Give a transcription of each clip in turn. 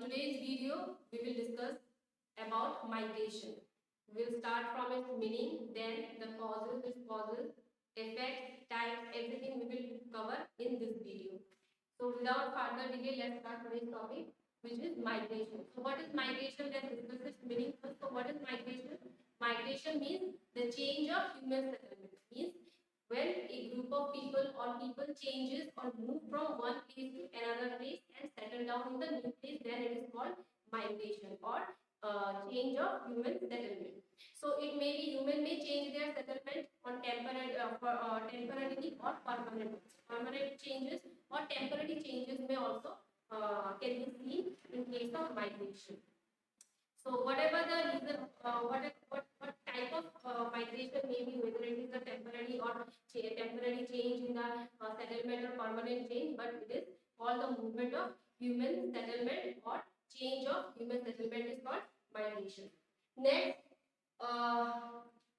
today's video, we will discuss about migration. We will start from its meaning, then the causes, its causes, effects, types, everything we will cover in this video. So without further delay, let's start today's topic, which is migration. So what is migration? Let's discuss its meaning first. So what is migration? Migration means the change of human settlement. Means when a group of people or people changes or move from one place to another place and settle down in the new place, then it is called migration or change of human settlement. So it may be human may change their settlement on temporarily or permanently. Permanent changes or temporary changes may also can be seen in case of migration. So whatever the reason, what type of migration may be, whether it is a temporary or temporary change in the settlement or permanent change, but it is called the movement of human settlement or change of human settlement is called migration. Next,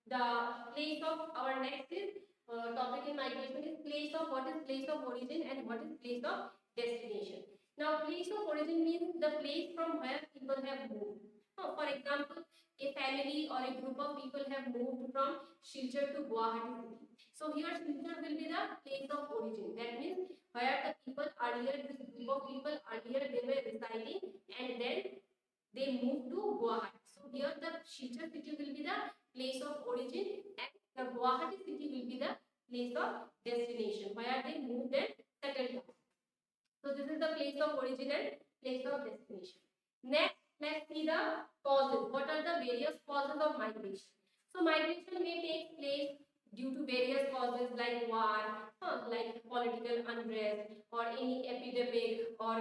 the place of our next is topic in migration is place of, what is place of origin and what is place of destination. Now, place of origin means the place from where people have moved. For example, a family or a group of people have moved from Silchar to Guwahati city. So here Silchar will be the place of origin. That means where the people earlier, this group of people earlier they were residing, and then they moved to Guwahati. So here the Silchar city will be the place of origin, and the Guwahati city will be the place of destination where they moved and settled down. So this is the place of origin and place of destination. Next, let's see the causes. What are the various causes of migration? So migration may take place due to various causes like war, like political unrest, or any epidemic, or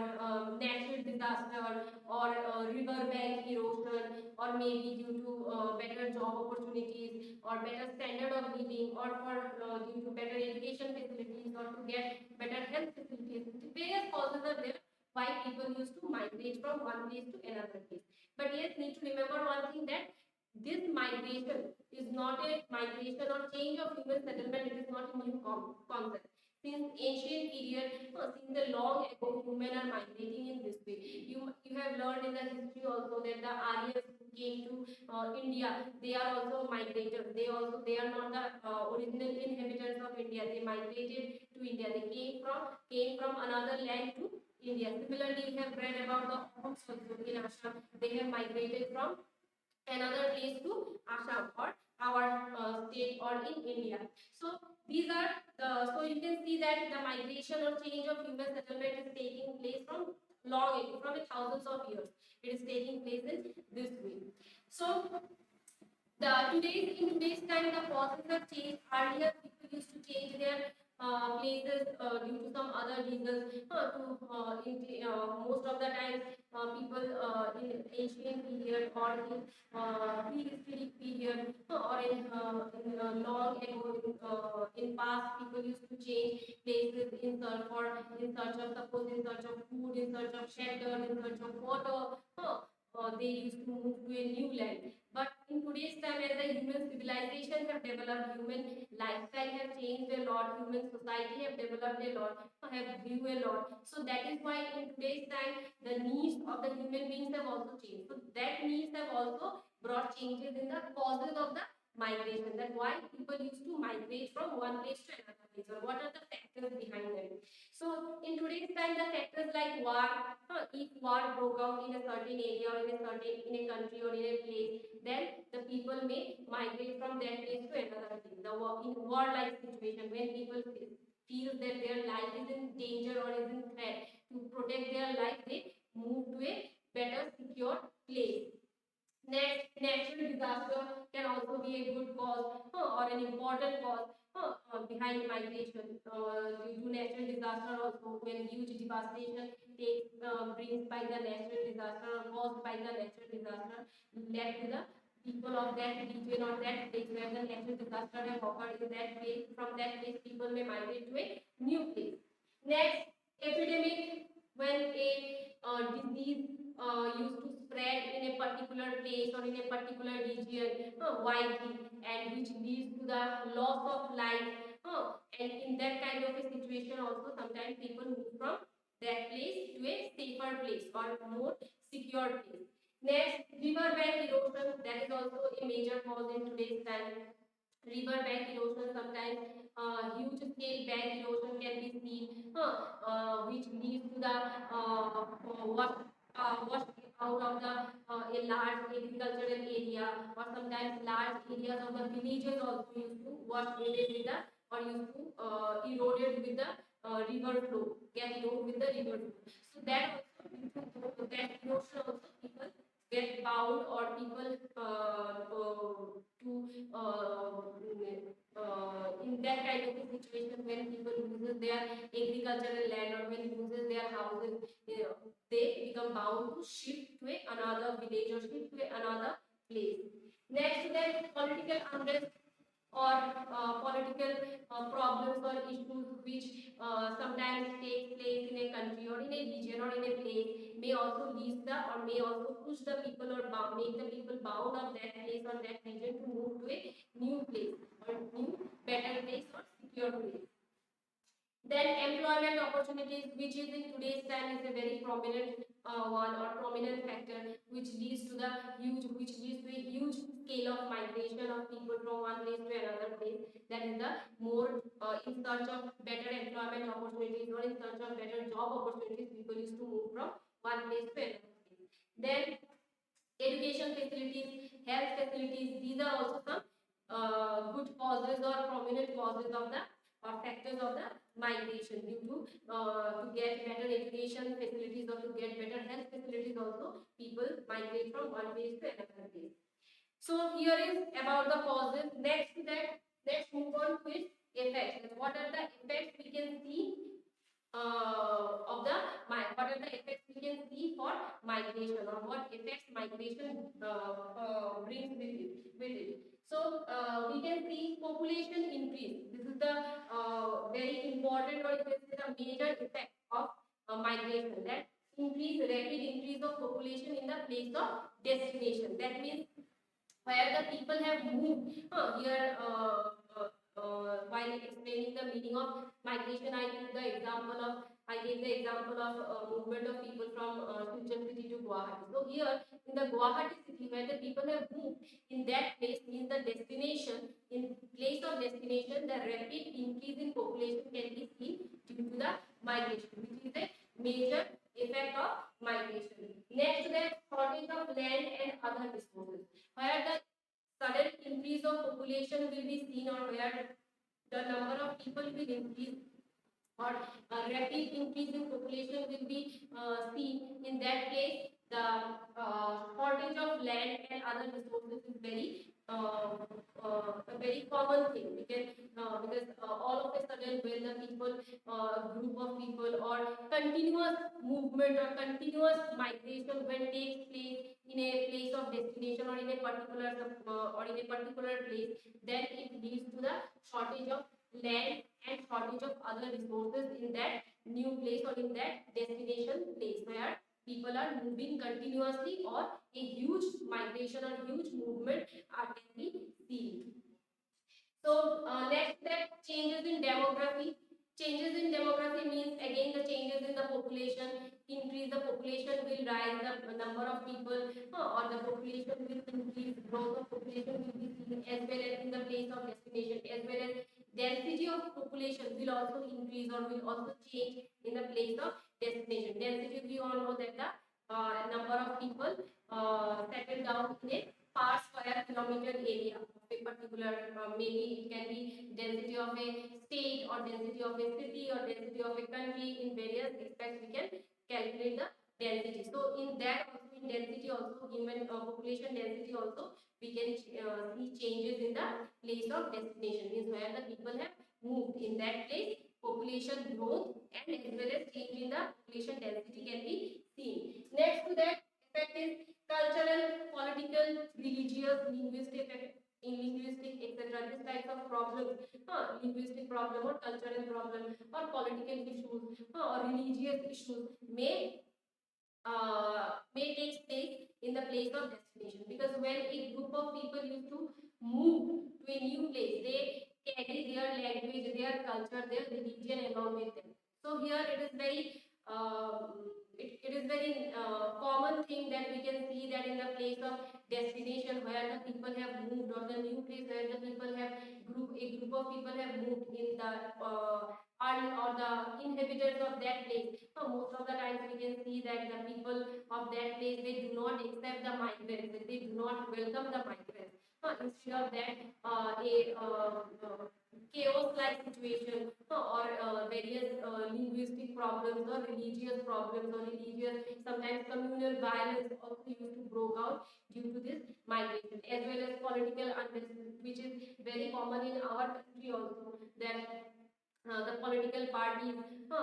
natural disaster, or river bank erosion, or maybe due to better job opportunities, or better standard of living, or for due to better education facilities, or to get better health facilities. Various causes are there why people used to migrate from one place to another place. But yes, need to remember one thing, that this migration is not a migration or change of human settlement. It is not a new concept. Since ancient period, since the long ago, human are migrating in this way. You have learned in the history also that the Aryans who came to India, they are also migrators. They are not the original inhabitants of India. They migrated to India. They came from another land to India. Similarly, we have read about the Huns also in Assam. They have migrated from another place to Assam or our state or in India. So these are so you can see that the migration or change of human settlement is taking place from from thousands of years. It is taking place in this way. So in today's time the process have changed. Earlier people used to change their places due to some other reasons. Most of the times people in ancient period or in prehistoric period or in long ago in past, people used to change places in search of, suppose, in search of food, in search of shelter, in search of water. They used to move to a new land. But in today's time, as the human civilization have developed, human lifestyle have changed a lot, human society have developed a lot, have grew a lot. So that is why in today's time, the needs of the human beings have also changed. So that needs have also brought changes in the causes of the migration. That why people used to migrate from one place to another place, or what are the factors behind them. So in today's time, the factors like war, if war broke out in a certain area or in a country or in a place, then the people may migrate from that place to another place. In war-like situation, when people feel that their life is in danger or is in threat, to protect their life, they move to a better, secure place. Next, natural disaster can also be a good cause or an important cause behind migration. Due to natural disaster also, when huge devastation brings by the natural disaster or caused by the natural disaster, led to the people of that region or that place where the natural disaster have occurred in that place. From that place, people may migrate to a new place. Next, epidemic, when a disease used to spread in a particular place or in a particular region widely, and which leads to the loss of life. And in that kind of a situation also, sometimes people move from that place to a safer place or more secure place. Next, riverbank erosion, that is also a major cause in today's time. Riverbank erosion, sometimes huge scale bank erosion can be seen, which leads to the wash out of the a large agricultural area, or sometimes large areas of the villages also used to wash away with the, or used to eroded with the river flow, get eroded with the river flow. So that also, that erosion also, people get bound, or people to in that kind of a situation, when people loses their agricultural land, or when loses their houses, they become bound to shift to another village, or shift to another place. Next, then political unrest, or political problems or issues which sometimes take place in a country, or in a region, or in a place, may also lead the, or may also push the people, or make the people bound of that place or that region to move to a new place, or new better place, or secure place. Then employment opportunities, which is in today's time is a very prominent one, or prominent factor, which leads to a huge scale of migration of people from one place to another place. That is the more in search of better employment opportunities, or in search of better job opportunities, people used to move from one place to another place. Then education facilities, health facilities, these are also some good causes, or prominent causes of the, or factors of the migration. Due to get better education facilities, or to get better health facilities also, people migrate from one place to another place. So here is about the causes. Next to that, let's move on to its effects. What are the effects we can see of the, what are the effects we can see for migration, or what effects migration brings with it. So we can see population increase. This is the very important, or this is the major effect of migration, that rapid increase of population in the place of destination. That means where the people have moved. Here, while explaining the meaning of migration, I gave the example of movement of people from Silchar city to Guwahati. So here, in the Guwahati city, where the people have moved, in that place means the destination. In place of destination, the rapid increase in population can be seen due to the migration, which is a major effect of migration. Next, the shortage of land and other resources, where the sudden increase of population will be seen, or where the number of people will increase, or a rapid increase in population will be seen. In that case, the shortage of land and other resources is a very common thing. Because all of a sudden, when the people, group of people, or continuous movement, or continuous migration when takes place in a place of destination, or in a particular place, then it leads to the shortage of land and shortage of other resources in that new place, or in that destination place, where people are moving continuously, or a huge migration or huge movement can be seen. So next, that changes in demography. Changes in demography means again the changes in the population. Increase the population will rise the number of people, or the population will increase. Growth of population will be seen, as well as in the place of destination, as well as density of population will also increase, or will also change in the place of destination. Density, we all know that the number of people settled down in a per square kilometer area of a particular, maybe it can be density of a state, or density of a city, or density of a country. In various aspects we can calculate the density. So in that also, in density also, human population density also, we can see changes in the place of destination, means where the people have moved. In that place, population growth and as well as change in the population density can be seen. Next to that effect is cultural, political, religious, linguistic effect, etc. These types of problems, linguistic problem, or cultural problem, or political issues, or religious issues may take place in the place of destination. Because when a group of people used to move to a new place, they carry their language, their culture, their religion along with them. So here it is very common thing destination where the people have moved, or the new place where the people have a group of people have moved in the or the inhabitants of that place. So most of the times we can see that the people of that place, they do not accept the migrants, they do not welcome the migrants. Instead of that, chaos-like situation, or various linguistic problems or religious problems or religious, sometimes communal violence also used to broke out due to this migration, as well as political unrest, which is very common in our country also, that the political parties to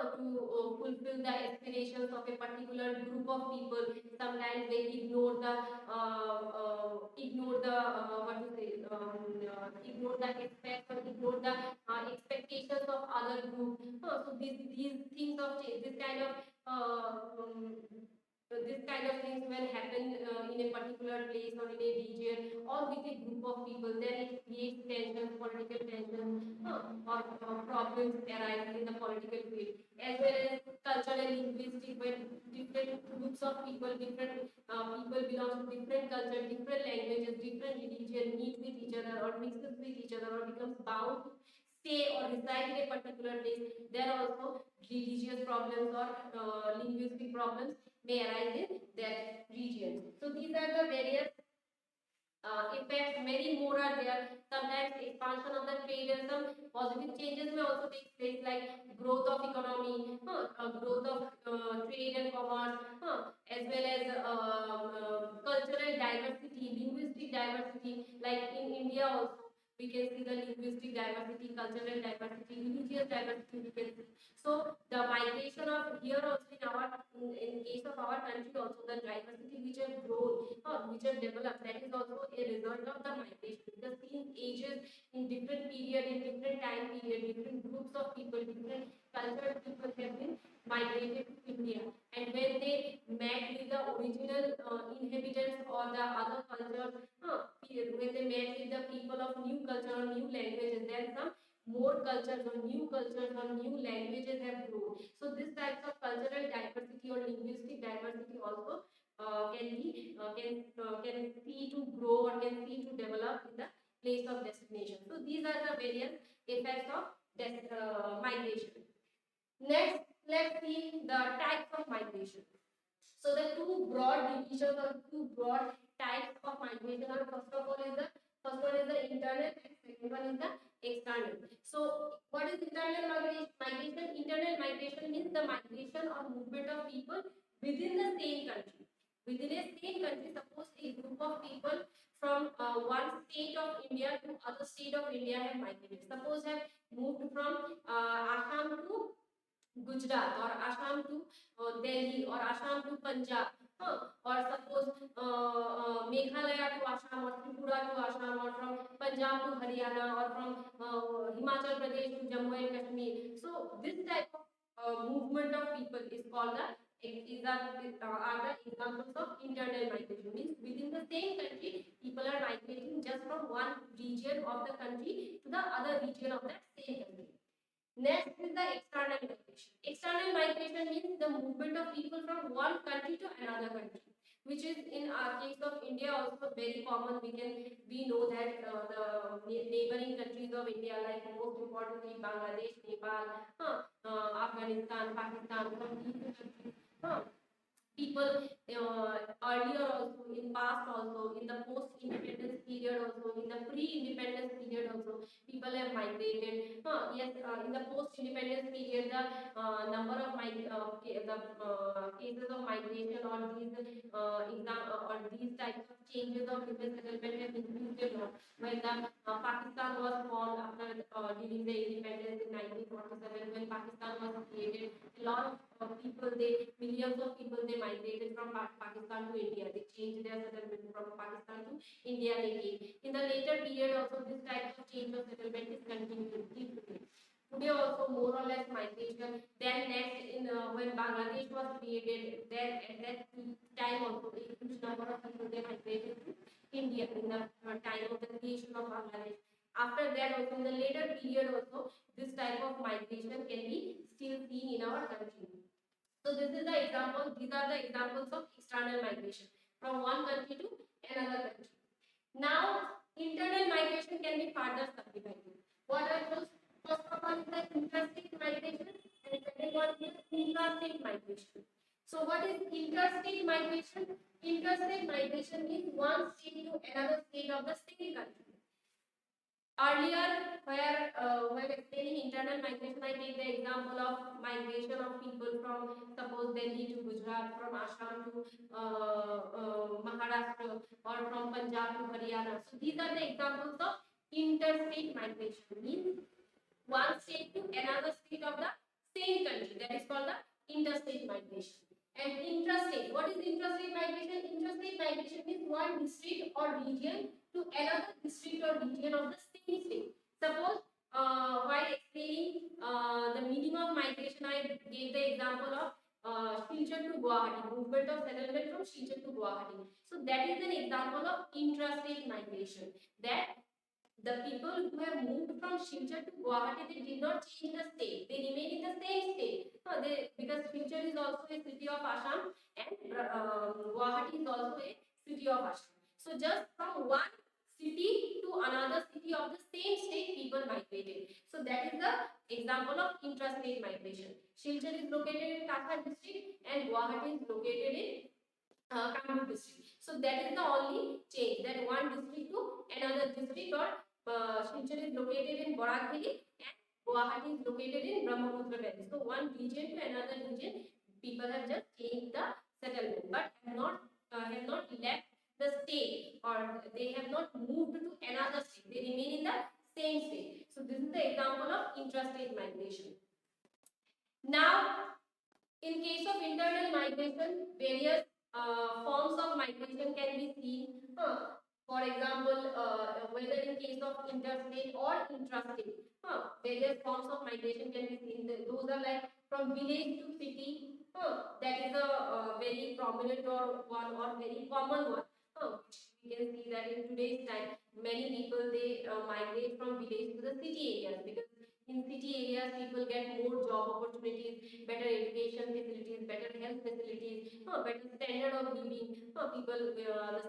fulfill the aspirations of a particular group of people, sometimes they ignore the what to say ignore the aspects or ignore the expectations of other group. So these things of this kind of so this kind of things when happen in a particular place or in a region or with a group of people, then it creates tensions, political tensions, or problems arise in the political field, as well as cultural and linguistic, when different groups of people, different people belong to different culture, different languages, different religion meet with each other or mixes with each other or becomes bound to stay or reside in a particular place. There are also religious problems or linguistic problems may arise in that region. So these are the various effects. Many more are there. Sometimes expansion of the trade and some positive changes may also take place, like growth of economy, growth of trade and commerce, as well as cultural diversity, linguistic diversity. Like in India also, we can see the linguistic diversity, cultural diversity, religious diversity. We can see. So the migration of here also in case of our country also, the diversity which have grown or which have developed, that is also a result of the migration. The same ages in different period, in different time period, different groups of people, different cultured people have been migrated to India, and when they met with the original inhabitants or the other cultures, when they met with the people of new culture or new languages, then some more cultures or new languages have grown. So this types of cultural diversity or linguistic diversity also can see to grow or can see to develop in the place of destination. So these are the various effects of migration. Next, let's see the types of migration. So the two broad divisions or two broad types of migration are, first one is the internal and second one is the external. So what is internal migration? Internal migration means the migration or movement of people within the same country. Within a same country, suppose a group of people from one state of India to other state of India have migrated. Suppose have moved from Assam to Gujarat, or Assam to Delhi, or Assam to Punjab, or suppose Meghalaya to Assam, or Tripura to Assam, or from Punjab to Haryana, or from Himachal Pradesh to Jammu and Kashmir. So this type of movement of people is called the are the examples of internal migration. Means within the same country, people are migrating just from one region of the country to the other region of that same country. Next is the external migration. External migration means the movement of people from one country to another country, which is in our case of India also very common. We know that the neighboring countries of India, like most importantly Bangladesh, Nepal, Afghanistan, Pakistan, from these countries. People earlier also, in past also, in the post-independence period also, in the pre-independence period also, people have migrated. Yes, in the post-independence period, the number of cases of migration or these types of changes of human settlement have increased a lot. When the Pakistan was formed after during the independence in 1947, when Pakistan was created, a lot of millions of people, they migrated from Pakistan to India. They changed their settlement from Pakistan to India. They came. In the later period also, this type of change of settlement is continuing. Today also more or less migration. Then next, in when Bangladesh was created, then at that time also a huge number of people, they migrated to India in the time of the creation of Bangladesh. After that also, in the later period also, this type of migration can be still seen in our country. So this is the example. These are the examples of external migration from one country to another country. Now, internal migration can be further subdivided. What are those? First of all is the interstate migration, and second one is intrastate migration. So, what is interstate migration? Interstate migration means one state to another state of the same country. Earlier, when explaining internal migration, I gave the example of migration of people from suppose Delhi to Gujarat, from Assam to Maharashtra, or from Punjab to Haryana. So these are the examples of interstate migration. Means one state to another state of the same country. That is called the interstate migration. And intrastate. What is intrastate migration? Intrastate migration means one district or region to another district or region of the same state. Suppose while explaining the meaning of migration, I gave the example of Silchar to Guwahati, movement of settlement from Silchar to Guwahati. So that is an example of intrastate migration. That the people who have moved from Silchar to Guwahati, they did not change the state. They remain in the same state. Because Silchar is also a city of Assam and Guwahati is also a city of Assam. So just from one city to another city of the same state, people migrated. So that is the example of intrastate migration. Silchar is located in Kasar district and Guwahati is located in Kamrup district. So that is the only change, that one district to another district, or Silchar is located in Barak Valley and Guwahati is located in Brahmaputra Valley. So one region to another region, people have just changed the settlement, but have not left the state, or they have not moved to another state. They remain in the same state. So this is the example of intrastate migration. Now, in case of internal migration, various forms of migration can be seen. For example, whether in case of interstate or intrastate, various forms of migration can be seen. Those are like from village to city. That is a very prominent or very common one. We can see that in today's time, many people they migrate from village to the city areas, because in city areas people get more job opportunities, better education facilities, better health facilities, better standard of living. The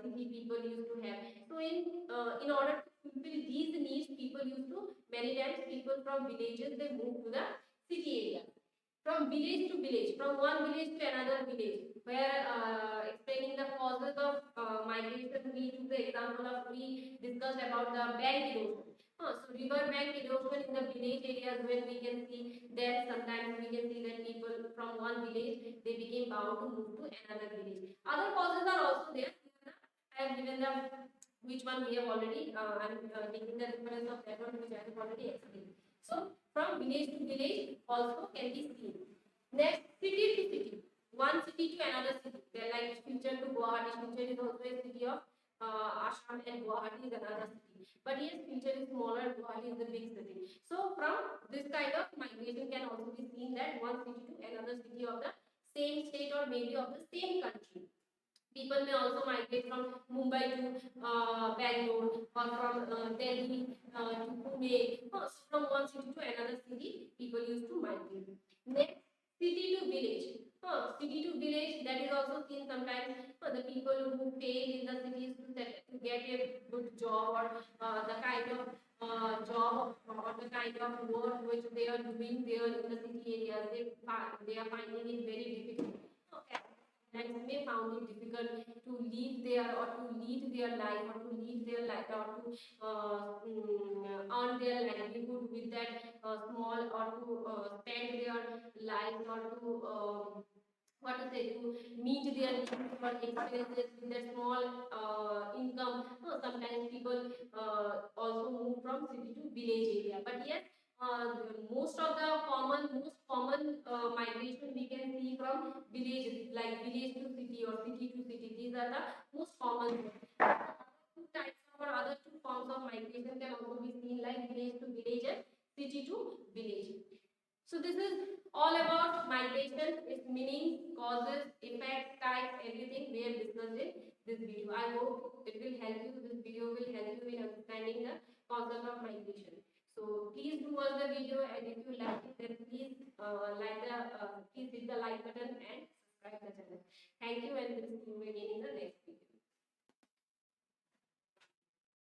city people used to have. So in order to fulfill these needs, people used to, many times people from villages they move to the city area. From village to village, from one village to another village, where explaining the causes of migration, we took the example of, we discussed about the bank erosion. So river bank erosion in the village areas, when we can see, then sometimes we can see that people from one village, they became bound to move to another village. Other causes are also there. I have given the which one we have already, I'm taking the reference of that one which I have already explained. So from village to village also can be seen. Next, city to city, one city to another city. They're like Silchar to Guwahati. Silchar is also a city of Assam, and Guwahati is another city. But yes, Silchar is smaller, Guwahati is the big city. So from this kind of migration can also be seen, that one city to another city of the same state or maybe of the same country. People may also migrate from Mumbai to Bangalore, or from Delhi to Pune. So from one city to another city, people used to migrate. Next, city to village. City to village, that is also seen sometimes. The people who fail in the cities to get a good job, or the kind of job or the kind of work which they are doing there in the city areas, they are finding it very difficult. And may found it difficult to live there, or to lead their life, or to lead their life, or to earn their livelihood with that small, or to spend their lives, or to what to say, to meet their needs or expenses with their small income. Sometimes people also move from city to village area. But yes, most common migration we can see from village, like village to city or city to city. These are the most common. Two types of, or other two forms of migration can also be seen, like village to village and city to village. So this is all about migration, its meaning, causes, effects, types, everything we have discussed in this video. I hope it will help you. This video will help you in understanding the concept of migration. So please do watch the video, and if you like it, then please please hit the like button and subscribe the channel. Thank you, and we'll see you again in the next.